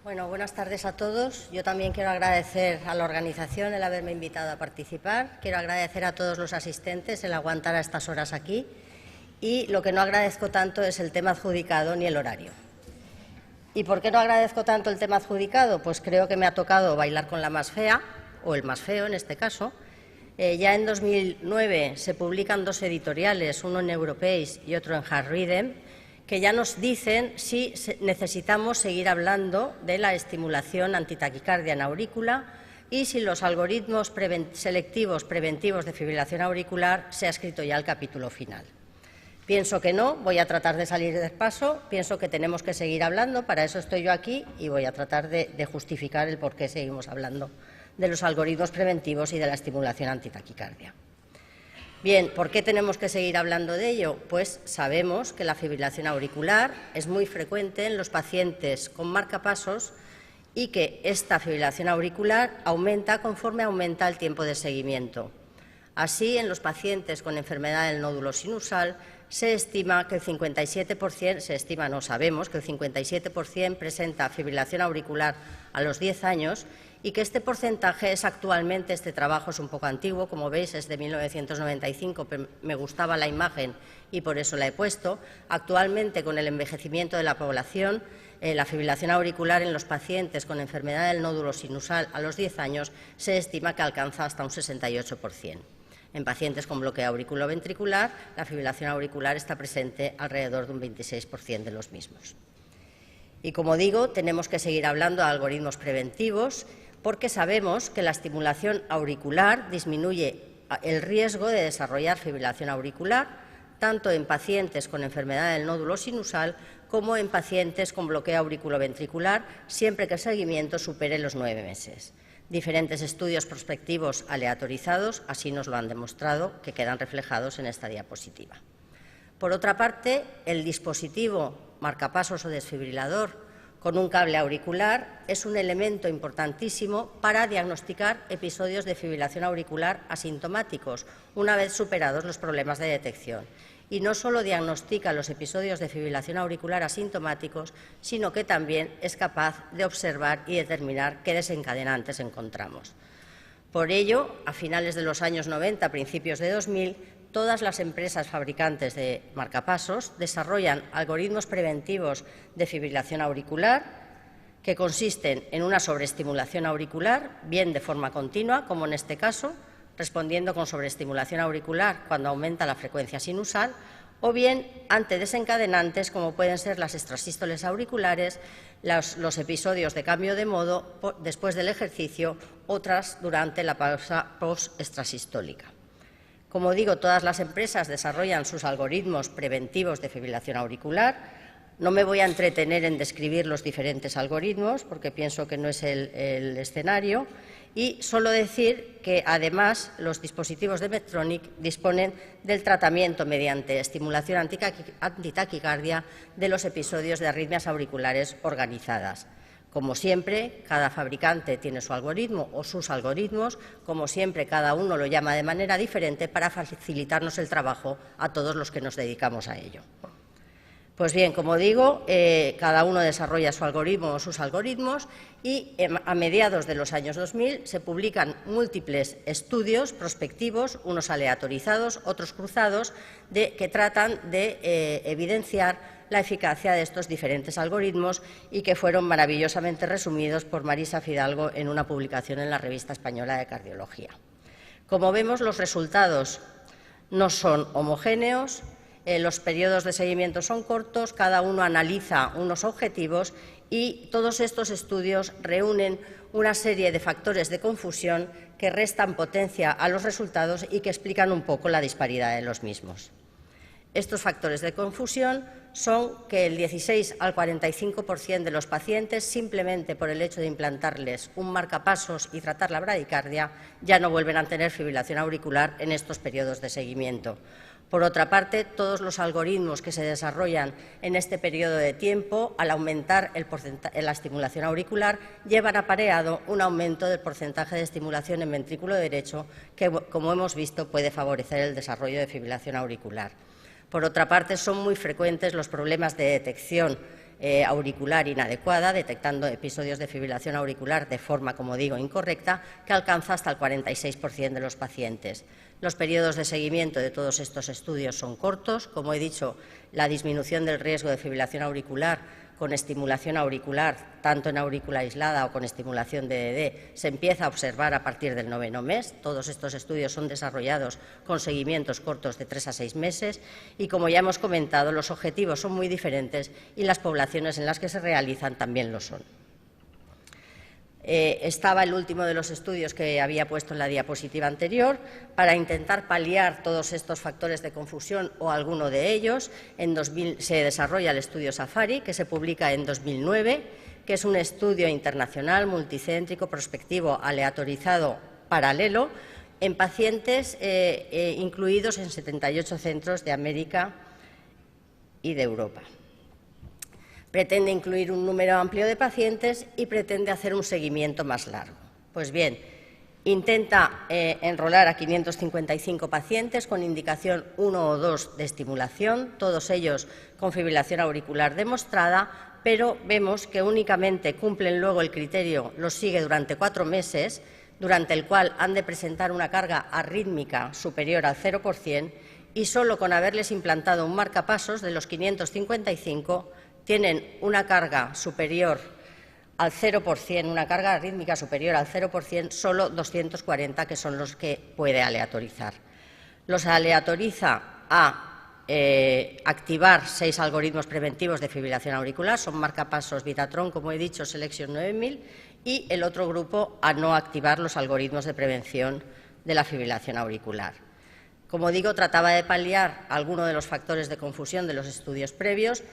Bueno, buenas tardes a todos. Yo también quiero agradecer a la organización el haberme invitado a participar. Quiero agradecer a todos los asistentes el aguantar a estas horas aquí. Y lo que no agradezco tanto es el tema adjudicado ni el horario. ¿Y por qué no agradezco tanto el tema adjudicado? Pues creo que me ha tocado bailar con la más fea, o el más feo en este caso. Ya en 2009 se publican dos editoriales, uno en Europace y otro en Hard Rhythm, que ya nos dicen si necesitamos seguir hablando de la estimulación antitaquicardia en aurícula y si los algoritmos selectivos preventivos de fibrilación auricular se ha escrito ya el capítulo final. Pienso que no, voy a tratar de salir del paso, pienso que tenemos que seguir hablando, para eso estoy yo aquí y voy a tratar de justificar el por qué seguimos hablando de los algoritmos preventivos y de la estimulación antitaquicardia. Bien, ¿por qué tenemos que seguir hablando de ello? Pues sabemos que la fibrilación auricular es muy frecuente en los pacientes con marcapasos y que esta fibrilación auricular aumenta conforme aumenta el tiempo de seguimiento. Así, en los pacientes con enfermedad del nódulo sinusal se estima que el 57%, sabemos que el 57% presenta fibrilación auricular a los 10 años y que este porcentaje es actualmente, este trabajo es un poco antiguo, como veis es de 1995, pero me gustaba la imagen y por eso la he puesto. Actualmente, con el envejecimiento de la población, la fibrilación auricular en los pacientes con enfermedad del nódulo sinusal a los 10 años se estima que alcanza hasta un 68%. En pacientes con bloqueo auriculoventricular, la fibrilación auricular está presente alrededor de un 26% de los mismos. Y como digo, tenemos que seguir hablando de algoritmos preventivos porque sabemos que la estimulación auricular disminuye el riesgo de desarrollar fibrilación auricular tanto en pacientes con enfermedad del nódulo sinusal como en pacientes con bloqueo auriculoventricular, siempre que el seguimiento supere los 9 meses. Diferentes estudios prospectivos aleatorizados así nos lo han demostrado, que quedan reflejados en esta diapositiva. Por otra parte, el dispositivo marcapasos o desfibrilador con un cable auricular es un elemento importantísimo para diagnosticar episodios de fibrilación auricular asintomáticos, una vez superados los problemas de detección. Y no solo diagnostica los episodios de fibrilación auricular asintomáticos, sino que también es capaz de observar y determinar qué desencadenantes encontramos. Por ello, a finales de los años 90, principios de 2000, todas las empresas fabricantes de marcapasos desarrollan algoritmos preventivos de fibrilación auricular que consisten en una sobreestimulación auricular, bien de forma continua, como en este caso, respondiendo con sobreestimulación auricular cuando aumenta la frecuencia sinusal, o bien ante desencadenantes como pueden ser las extrasístoles auriculares, los episodios de cambio de modo después del ejercicio, otras durante la pausa post-extrasistólica. Como digo, todas las empresas desarrollan sus algoritmos preventivos de fibrilación auricular. No me voy a entretener en describir los diferentes algoritmos porque pienso que no es el escenario y solo decir que, además, los dispositivos de Medtronic disponen del tratamiento mediante estimulación antitaquicardia de los episodios de arritmias auriculares organizadas. Como siempre, cada fabricante tiene su algoritmo o sus algoritmos, como siempre, cada uno lo llama de manera diferente para facilitarnos el trabajo a todos los que nos dedicamos a ello. Pues bien, como digo, cada uno desarrolla su algoritmo o sus algoritmos y a mediados de los años 2000 se publican múltiples estudios prospectivos, unos aleatorizados, otros cruzados, que tratan de evidenciar la eficacia de estos diferentes algoritmos y que fueron maravillosamente resumidos por Marisa Fidalgo en una publicación en la Revista Española de Cardiología. Como vemos, los resultados no son homogéneos, los periodos de seguimiento son cortos, cada uno analiza unos objetivos y todos estos estudios reúnen una serie de factores de confusión que restan potencia a los resultados y que explican un poco la disparidad de los mismos. Estos factores de confusión son que el 16 al 45% de los pacientes, simplemente por el hecho de implantarles un marcapasos y tratar la bradicardia, ya no vuelven a tener fibrilación auricular en estos periodos de seguimiento. Por otra parte, todos los algoritmos que se desarrollan en este periodo de tiempo, al aumentar la estimulación auricular, llevan apareado un aumento del porcentaje de estimulación en ventrículo derecho que, como hemos visto, puede favorecer el desarrollo de fibrilación auricular. Por otra parte, son muy frecuentes los problemas de detección auricular inadecuada, detectando episodios de fibrilación auricular de forma, como digo, incorrecta, que alcanza hasta el 46% de los pacientes. Los periodos de seguimiento de todos estos estudios son cortos. Como he dicho, la disminución del riesgo de fibrilación auricular con estimulación auricular, tanto en aurícula aislada o con estimulación DDD, se empieza a observar a partir del 9º mes. Todos estos estudios son desarrollados con seguimientos cortos de 3 a 6 meses y, como ya hemos comentado, los objetivos son muy diferentes y las poblaciones en las que se realizan también lo son. Estaba el último de los estudios que había puesto en la diapositiva anterior. Para intentar paliar todos estos factores de confusión o alguno de ellos, se desarrolla el estudio SAFARI, que se publica en 2009, que es un estudio internacional, multicéntrico, prospectivo, aleatorizado, paralelo, en pacientes incluidos en 78 centros de América y de Europa. Pretende incluir un número amplio de pacientes y pretende hacer un seguimiento más largo. Pues bien, intenta enrolar a 555 pacientes con indicación 1 o 2 de estimulación, todos ellos con fibrilación auricular demostrada, pero vemos que únicamente cumplen luego el criterio, los sigue durante 4 meses, durante el cual han de presentar una carga arrítmica superior al 0%, y solo con haberles implantado un marcapasos de los 555 tienen una carga superior al 0%, una carga arrítmica superior al 0%, solo 240, que son los que puede aleatorizar. Los aleatoriza a activar 6 algoritmos preventivos de fibrilación auricular, son marcapasos Vitatron, como he dicho, Selection 9000, y el otro grupo a no activar los algoritmos de prevención de la fibrilación auricular. Como digo, trataba de paliar alguno de los factores de confusión de los estudios previos,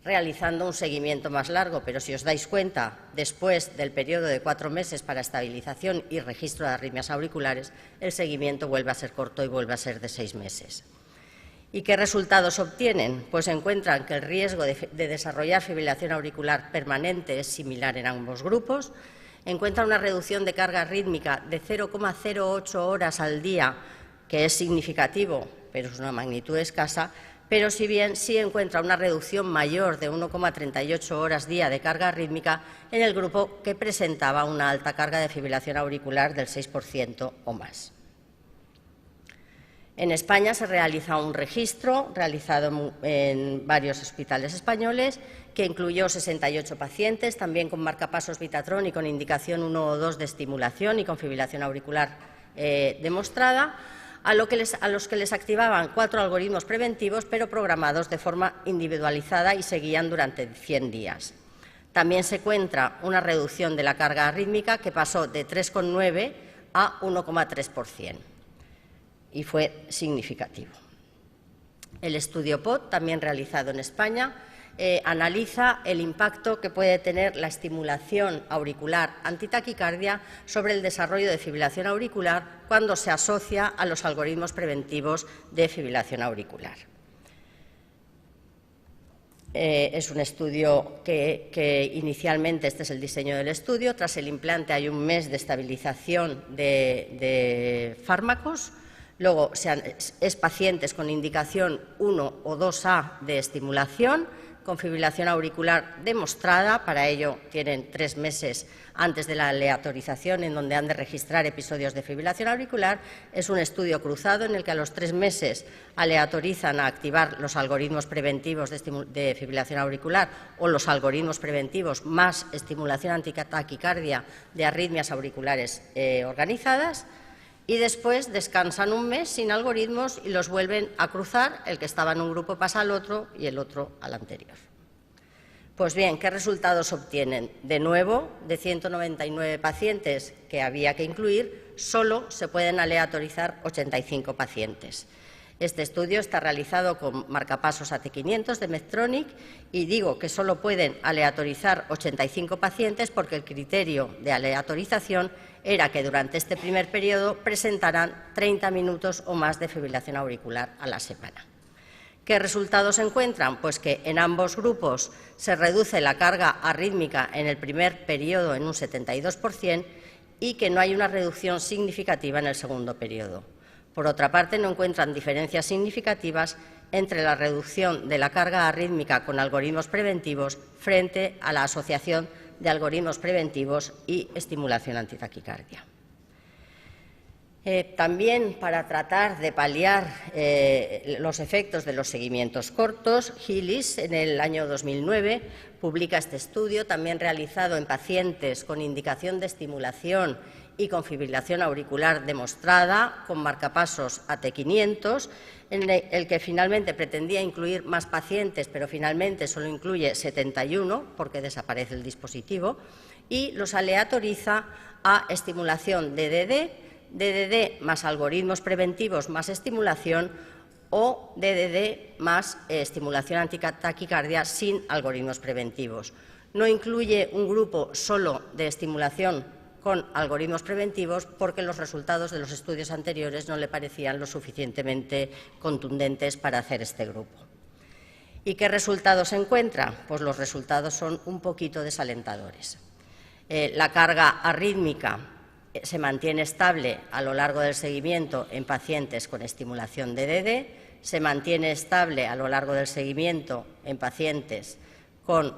realizando un seguimiento más largo, pero si os dais cuenta, después del periodo de 4 meses para estabilización y registro de arritmias auriculares, el seguimiento vuelve a ser corto y vuelve a ser de 6 meses. ¿Y qué resultados obtienen? Pues encuentran que el riesgo de desarrollar fibrilación auricular permanente es similar en ambos grupos, encuentran una reducción de carga rítmica de 0,08 horas al día, que es significativo, pero es una magnitud escasa, pero si bien sí encuentra una reducción mayor de 1,38 horas día de carga rítmica en el grupo que presentaba una alta carga de fibrilación auricular del 6% o más. En España se realiza un registro realizado en varios hospitales españoles que incluyó 68 pacientes, también con marcapasos Vitatron y con indicación 1 o 2 de estimulación y con fibrilación auricular demostrada, a los que les activaban 4 algoritmos preventivos, pero programados de forma individualizada y seguían durante 100 días. También se encuentra una reducción de la carga arrítmica que pasó de 3,9 a 1,3% y fue significativo. El estudio POT, también realizado en España, analiza el impacto que puede tener la estimulación auricular antitaquicardia sobre el desarrollo de fibrilación auricular cuando se asocia a los algoritmos preventivos de fibrilación auricular. Es un estudio que inicialmente, este es el diseño del estudio, tras el implante hay un mes de estabilización de fármacos. Luego es pacientes con indicación 1 o 2A de estimulación, con fibrilación auricular demostrada. Para ello tienen 3 meses antes de la aleatorización en donde han de registrar episodios de fibrilación auricular. Es un estudio cruzado en el que a los 3 meses aleatorizan a activar los algoritmos preventivos de fibrilación auricular o los algoritmos preventivos más estimulación antitaquicardia de arritmias auriculares organizadas. Y después descansan un mes sin algoritmos y los vuelven a cruzar, el que estaba en un grupo pasa al otro y el otro al anterior. Pues bien, ¿qué resultados obtienen? De nuevo, de 199 pacientes que había que incluir, solo se pueden aleatorizar 85 pacientes. Este estudio está realizado con marcapasos AT500 de Medtronic y digo que solo pueden aleatorizar 85 pacientes porque el criterio de aleatorización era que durante este primer periodo presentaran 30 minutos o más de fibrilación auricular a la semana. ¿Qué resultados encuentran? Pues que en ambos grupos se reduce la carga arrítmica en el primer periodo en un 72% y que no hay una reducción significativa en el segundo periodo. Por otra parte, no encuentran diferencias significativas entre la reducción de la carga arrítmica con algoritmos preventivos frente a la asociación de algoritmos preventivos y estimulación antitaquicardia. También, para tratar de paliar los efectos de los seguimientos cortos, Hillis, en el año 2009, publica este estudio, también realizado en pacientes con indicación de estimulación y con fibrilación auricular demostrada, con marcapasos AT500, en el que finalmente pretendía incluir más pacientes, pero finalmente solo incluye 71, porque desaparece el dispositivo, y los aleatoriza a estimulación DDD más algoritmos preventivos más estimulación o DDD más estimulación antitaquicardia sin algoritmos preventivos. No incluye un grupo solo de estimulación con algoritmos preventivos porque los resultados de los estudios anteriores no le parecían lo suficientemente contundentes para hacer este grupo. ¿Y qué resultados se encuentra? Pues los resultados son un poquito desalentadores. La carga arrítmica se mantiene estable a lo largo del seguimiento en pacientes con estimulación DDD, se mantiene estable a lo largo del seguimiento en pacientes con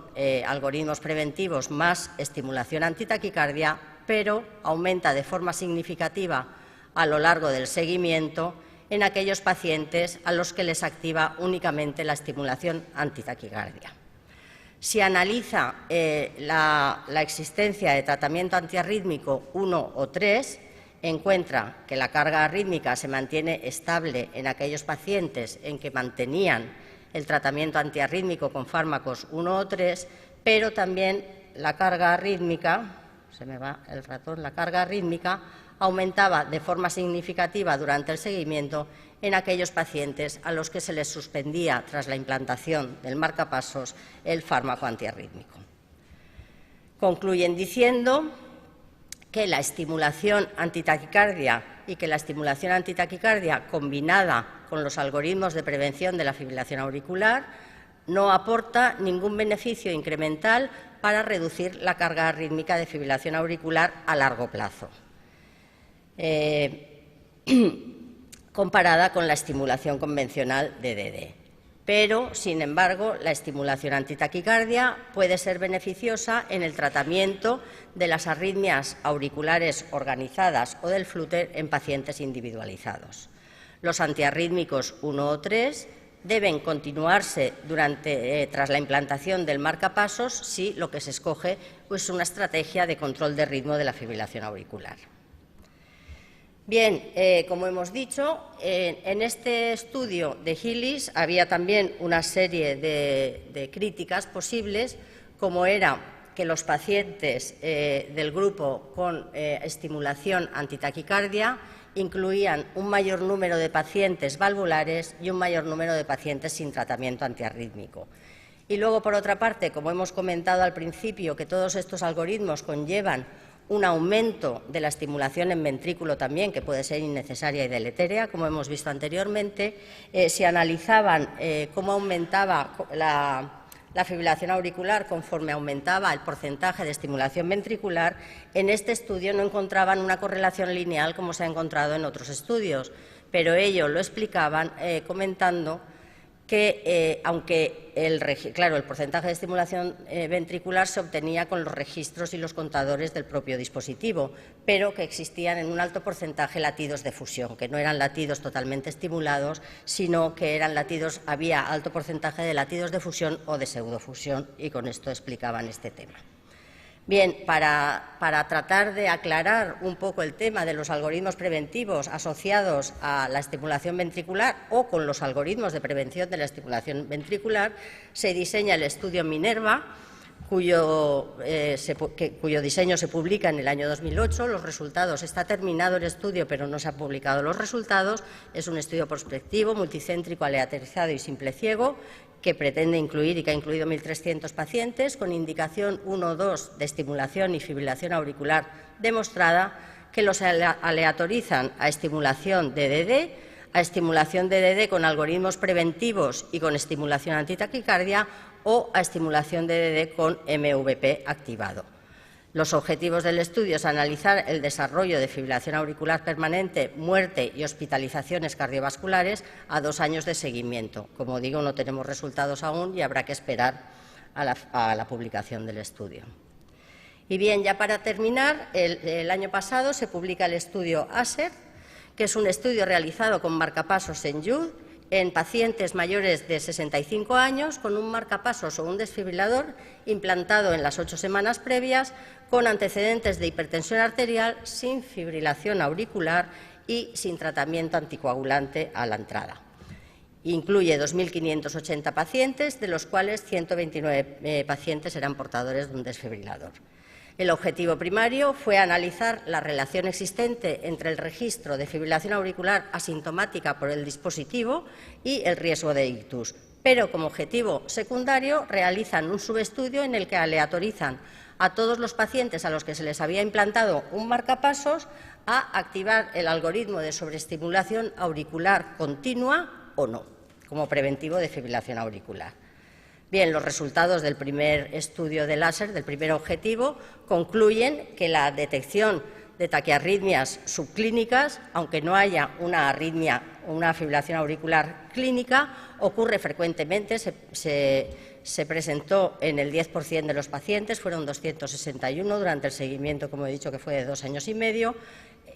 algoritmos preventivos más estimulación antitaquicardia, pero aumenta de forma significativa a lo largo del seguimiento en aquellos pacientes a los que les activa únicamente la estimulación antitaquicardia. Si analiza la existencia de tratamiento antiarrítmico 1 o 3, encuentra que la carga arrítmica se mantiene estable en aquellos pacientes en que mantenían el tratamiento antiarrítmico con fármacos 1 o 3, pero también la carga arrítmica, la carga arrítmica aumentaba de forma significativa durante el seguimiento en aquellos pacientes a los que se les suspendía, tras la implantación del marcapasos, el fármaco antiarrítmico. Concluyen diciendo que la estimulación antitaquicardia y que la estimulación antitaquicardia combinada con los algoritmos de prevención de la fibrilación auricular no aporta ningún beneficio incremental para reducir la carga arrítmica de fibrilación auricular a largo plazo, comparada con la estimulación convencional DDD. Pero, sin embargo, la estimulación antitaquicardia puede ser beneficiosa en el tratamiento de las arritmias auriculares organizadas o del flúter en pacientes individualizados. Los antiarrítmicos 1 o 3 deben continuarse tras la implantación del marcapasos si lo que se escoge es una estrategia de control de ritmo de la fibrilación auricular. Bien, como hemos dicho, en este estudio de Hillis había también una serie de críticas posibles, como era que los pacientes del grupo con estimulación antitaquicardia incluían un mayor número de pacientes valvulares y un mayor número de pacientes sin tratamiento antiarrítmico. Y luego, por otra parte, como hemos comentado al principio, que todos estos algoritmos conllevan un aumento de la estimulación en ventrículo también, que puede ser innecesaria y deletérea, como hemos visto anteriormente, se analizaban cómo aumentaba la fibrilación auricular conforme aumentaba el porcentaje de estimulación ventricular. En este estudio no encontraban una correlación lineal como se ha encontrado en otros estudios, pero ello lo explicaban comentando que, aunque el porcentaje de estimulación ventricular se obtenía con los registros y los contadores del propio dispositivo, pero que existían en un alto porcentaje latidos de fusión, que no eran latidos totalmente estimulados, sino que eran latidos, había alto porcentaje de latidos de fusión o de pseudofusión, y con esto explicaban este tema. Bien, para tratar de aclarar un poco el tema de los algoritmos preventivos asociados a la estimulación ventricular o con los algoritmos de prevención de la estimulación ventricular, se diseña el estudio Minerva, cuyo diseño se publica en el año 2008. Los resultados, está terminado el estudio, pero no se han publicado los resultados. Es un estudio prospectivo, multicéntrico, aleatorizado y simple ciego, que pretende incluir y que ha incluido 1.300 pacientes con indicación 1 o 2 de estimulación y fibrilación auricular demostrada, que los aleatorizan a estimulación DDD, a estimulación DDD con algoritmos preventivos y con estimulación antitaquicardia, o a estimulación DDD con MVP activado. Los objetivos del estudio es analizar el desarrollo de fibrilación auricular permanente, muerte y hospitalizaciones cardiovasculares a 2 años de seguimiento. Como digo, no tenemos resultados aún y habrá que esperar a la publicación del estudio. Y bien, ya para terminar, el año pasado se publica el estudio ASER, que es un estudio realizado con marcapasos en YUD en pacientes mayores de 65 años con un marcapasos o un desfibrilador implantado en las 8 semanas previas con antecedentes de hipertensión arterial sin fibrilación auricular y sin tratamiento anticoagulante a la entrada. Incluye 2.580 pacientes, de los cuales 129 pacientes eran portadores de un desfibrilador. El objetivo primario fue analizar la relación existente entre el registro de fibrilación auricular asintomática por el dispositivo y el riesgo de ictus, pero como objetivo secundario realizan un subestudio en el que aleatorizan a todos los pacientes a los que se les había implantado un marcapasos a activar el algoritmo de sobreestimulación auricular continua o no, como preventivo de fibrilación auricular. Bien, los resultados del primer estudio del ASER, del primer objetivo, concluyen que la detección de taquiarritmias subclínicas, aunque no haya una arritmia o una fibrilación auricular clínica, ocurre frecuentemente, se presentó en el 10% de los pacientes, fueron 261 durante el seguimiento, como he dicho, que fue de 2 años y medio.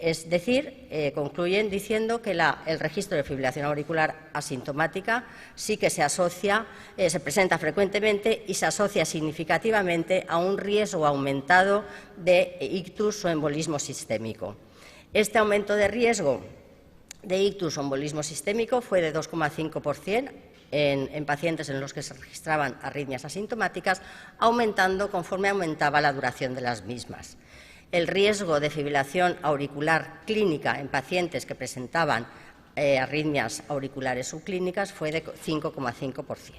Es decir, concluyen diciendo que el registro de fibrilación auricular asintomática sí que se asocia, se presenta frecuentemente y se asocia significativamente a un riesgo aumentado de ictus o embolismo sistémico. Este aumento de riesgo de ictus o embolismo sistémico fue de 2,5% en pacientes en los que se registraban arritmias asintomáticas, aumentando conforme aumentaba la duración de las mismas. El riesgo de fibrilación auricular clínica en pacientes que presentaban arritmias auriculares subclínicas fue de 5,5%.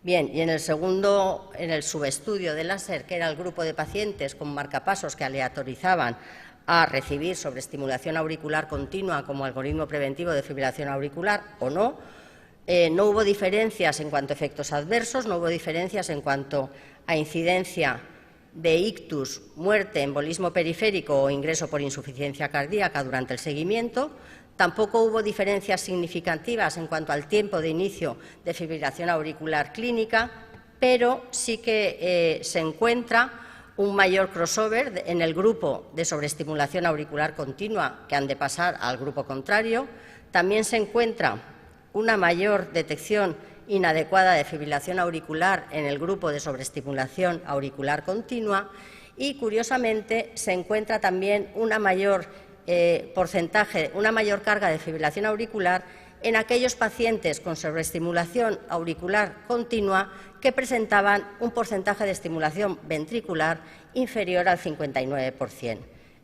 Bien, y en el subestudio del ASER, que era el grupo de pacientes con marcapasos que aleatorizaban a recibir sobreestimulación auricular continua como algoritmo preventivo de fibrilación auricular o no, no hubo diferencias en cuanto a efectos adversos, no hubo diferencias en cuanto a incidencia de ictus, muerte, embolismo periférico o ingreso por insuficiencia cardíaca durante el seguimiento. Tampoco hubo diferencias significativas en cuanto al tiempo de inicio de fibrilación auricular clínica, pero sí que se encuentra un mayor crossover en el grupo de sobreestimulación auricular continua que han de pasar al grupo contrario. También se encuentra una mayor detección inadecuada de fibrilación auricular en el grupo de sobreestimulación auricular continua y, curiosamente, se encuentra también una mayor carga de fibrilación auricular en aquellos pacientes con sobreestimulación auricular continua que presentaban un porcentaje de estimulación ventricular inferior al 59%.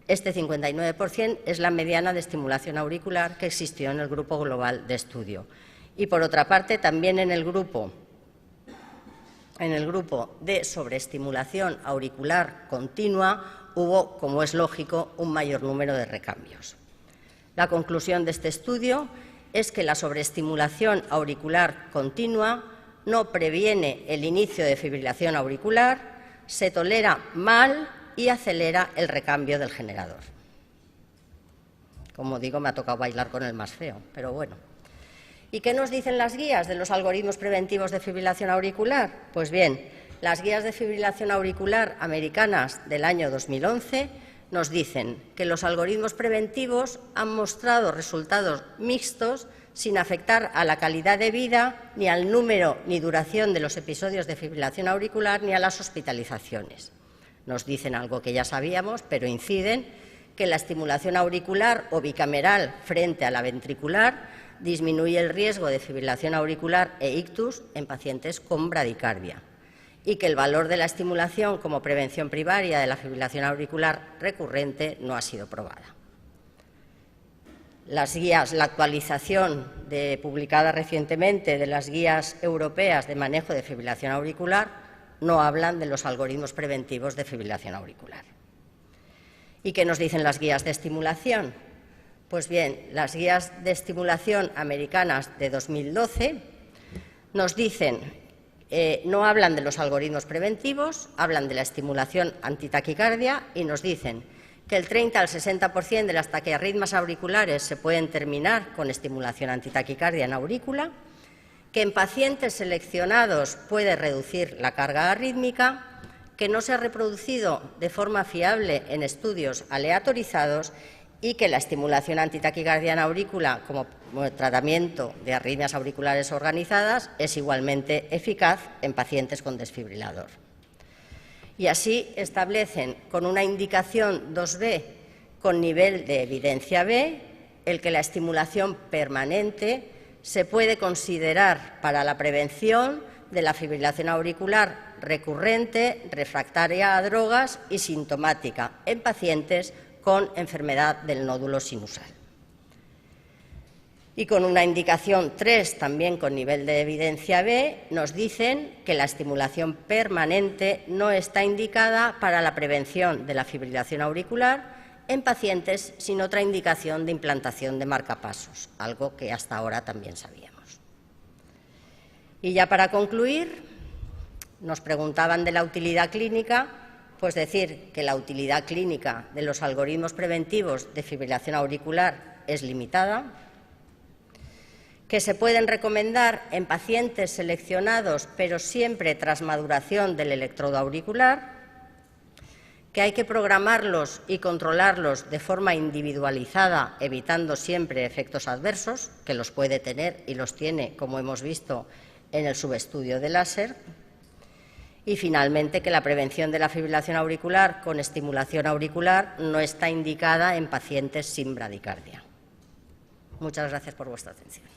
Este 59% es la mediana de estimulación auricular que existió en el grupo global de estudio. Y, por otra parte, también en el grupo de sobreestimulación auricular continua hubo, como es lógico, un mayor número de recambios. La conclusión de este estudio es que la sobreestimulación auricular continua no previene el inicio de fibrilación auricular, se tolera mal y acelera el recambio del generador. Como digo, me ha tocado bailar con el más feo, pero bueno. ¿Y qué nos dicen las guías de los algoritmos preventivos de fibrilación auricular? Pues bien, las guías de fibrilación auricular americanas del año 2011 nos dicen que los algoritmos preventivos han mostrado resultados mixtos sin afectar a la calidad de vida, ni al número ni duración de los episodios de fibrilación auricular, ni a las hospitalizaciones. Nos dicen algo que ya sabíamos, pero inciden que la estimulación auricular o bicameral frente a la ventricular disminuye el riesgo de fibrilación auricular e ictus en pacientes con bradicardia y que el valor de la estimulación como prevención primaria de la fibrilación auricular recurrente no ha sido probada. Las guías, la actualización publicada recientemente de las guías europeas de manejo de fibrilación auricular no hablan de los algoritmos preventivos de fibrilación auricular. ¿Y qué nos dicen las guías de estimulación? Pues bien, las guías de estimulación americanas de 2012 nos dicen No hablan de los algoritmos preventivos, hablan de la estimulación antitaquicardia y nos dicen que el 30 al 60% de las taquiarritmias auriculares se pueden terminar con estimulación antitaquicardia en aurícula, que en pacientes seleccionados puede reducir la carga arrítmica, que no se ha reproducido de forma fiable en estudios aleatorizados y que la estimulación antitaquicardia en aurícula como tratamiento de arritmias auriculares organizadas es igualmente eficaz en pacientes con desfibrilador. Y así establecen con una indicación 2B con nivel de evidencia B el que la estimulación permanente se puede considerar para la prevención de la fibrilación auricular recurrente, refractaria a drogas y sintomática en pacientes con enfermedad del nódulo sinusal. Y con una indicación 3, también con nivel de evidencia B, nos dicen que la estimulación permanente no está indicada para la prevención de la fibrilación auricular en pacientes sin otra indicación de implantación de marcapasos, algo que hasta ahora también sabíamos. Y ya para concluir, nos preguntaban de la utilidad clínica, pues decir que la utilidad clínica de los algoritmos preventivos de fibrilación auricular es limitada, que se pueden recomendar en pacientes seleccionados, pero siempre tras maduración del electrodo auricular, que hay que programarlos y controlarlos de forma individualizada, evitando siempre efectos adversos, que los puede tener y los tiene, como hemos visto en el subestudio de láser, y finalmente que la prevención de la fibrilación auricular con estimulación auricular no está indicada en pacientes sin bradicardia. Muchas gracias por vuestra atención.